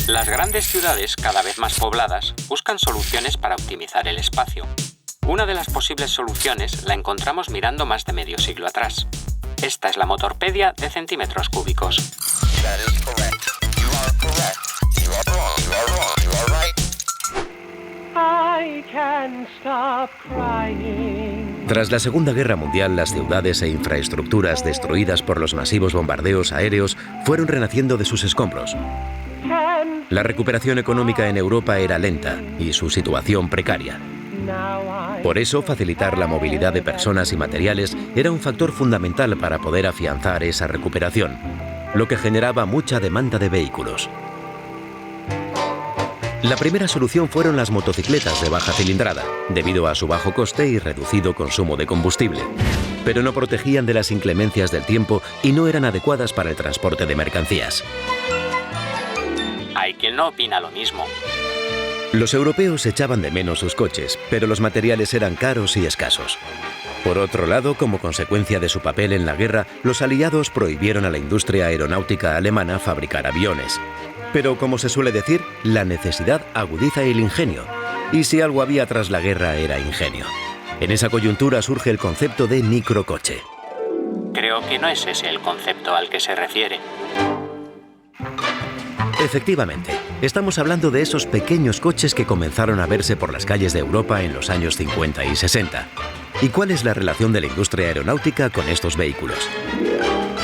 Las grandes ciudades, cada vez más pobladas, buscan soluciones para optimizar el espacio. Una de las posibles soluciones la encontramos mirando más de medio siglo atrás. Esta es la Motorpedia de centímetros cúbicos. Tras la Segunda Guerra Mundial, las ciudades e infraestructuras destruidas por los masivos bombardeos aéreos fueron renaciendo de sus escombros. La recuperación económica en Europa era lenta y su situación precaria. Por eso, facilitar la movilidad de personas y materiales era un factor fundamental para poder afianzar esa recuperación, lo que generaba mucha demanda de vehículos. La primera solución fueron las motocicletas de baja cilindrada, debido a su bajo coste y reducido consumo de combustible, pero no protegían de las inclemencias del tiempo y no eran adecuadas para el transporte de mercancías. Hay quien no opina lo mismo. Los europeos echaban de menos sus coches, pero los materiales eran caros y escasos. Por otro lado, como consecuencia de su papel en la guerra, los aliados prohibieron a la industria aeronáutica alemana fabricar aviones. Pero, como se suele decir, la necesidad agudiza el ingenio. Y si algo había tras la guerra era ingenio. En esa coyuntura surge el concepto de microcoche. Creo que no es ese el concepto al que se refiere. Efectivamente, estamos hablando de esos pequeños coches que comenzaron a verse por las calles de Europa en los años 50 y 60. ¿Y cuál es la relación de la industria aeronáutica con estos vehículos?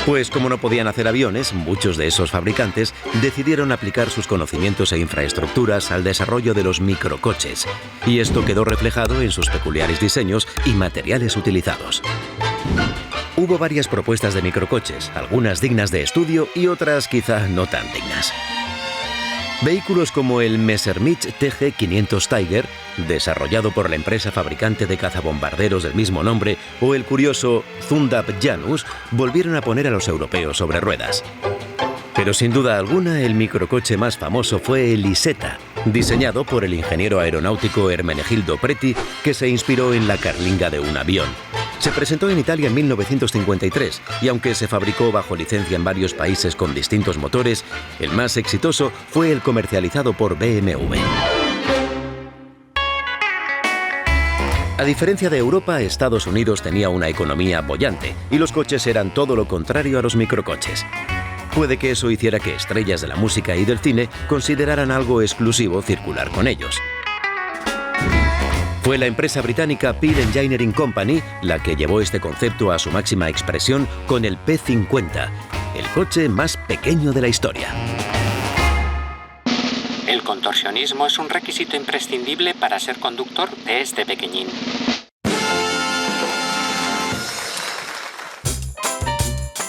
Pues como no podían hacer aviones, muchos de esos fabricantes decidieron aplicar sus conocimientos e infraestructuras al desarrollo de los microcoches, y esto quedó reflejado en sus peculiares diseños y materiales utilizados. Hubo varias propuestas de microcoches, algunas dignas de estudio y otras quizá no tan dignas. Vehículos como el Messerschmitt TG500 Tiger, desarrollado por la empresa fabricante de cazabombarderos del mismo nombre, o el curioso Zundap Janus, volvieron a poner a los europeos sobre ruedas. Pero sin duda alguna, el microcoche más famoso fue el Isetta, diseñado por el ingeniero aeronáutico Ermenegildo Preti, que se inspiró en la carlinga de un avión. Se presentó en Italia en 1953 y aunque se fabricó bajo licencia en varios países con distintos motores, el más exitoso fue el comercializado por BMW. A diferencia de Europa, Estados Unidos tenía una economía boyante y los coches eran todo lo contrario a los microcoches. Puede que eso hiciera que estrellas de la música y del cine consideraran algo exclusivo circular con ellos. Fue la empresa británica Pearl Engineering Company la que llevó este concepto a su máxima expresión con el P50, el coche más pequeño de la historia. El contorsionismo es un requisito imprescindible para ser conductor de este pequeñín.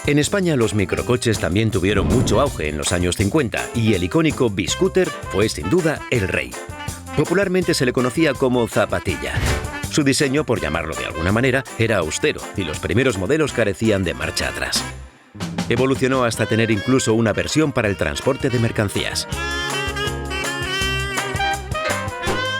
En España los microcoches también tuvieron mucho auge en los años 50 y el icónico B-Scooter fue sin duda el rey. Popularmente se le conocía como zapatilla. Su diseño, por llamarlo de alguna manera, era austero y los primeros modelos carecían de marcha atrás. Evolucionó hasta tener incluso una versión para el transporte de mercancías.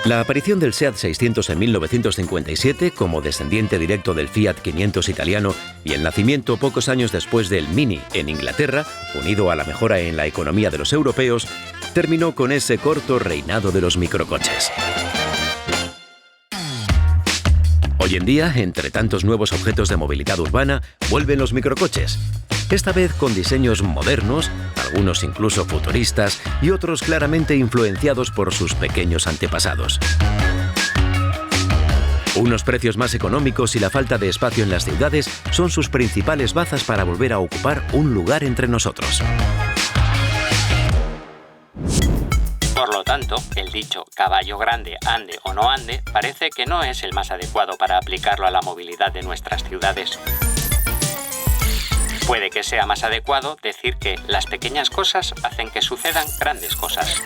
La aparición del Seat 600 en 1957, como descendiente directo del Fiat 500 italiano, y el nacimiento pocos años después del Mini en Inglaterra, unido a la mejora en la economía de los europeos, terminó con ese corto reinado de los microcoches. Hoy en día, entre tantos nuevos objetos de movilidad urbana, vuelven los microcoches. Esta vez con diseños modernos, algunos incluso futuristas y otros claramente influenciados por sus pequeños antepasados. Unos precios más económicos y la falta de espacio en las ciudades son sus principales bazas para volver a ocupar un lugar entre nosotros. Por lo tanto, el dicho caballo grande, ande o no ande, parece que no es el más adecuado para aplicarlo a la movilidad de nuestras ciudades. Puede que sea más adecuado decir que las pequeñas cosas hacen que sucedan grandes cosas.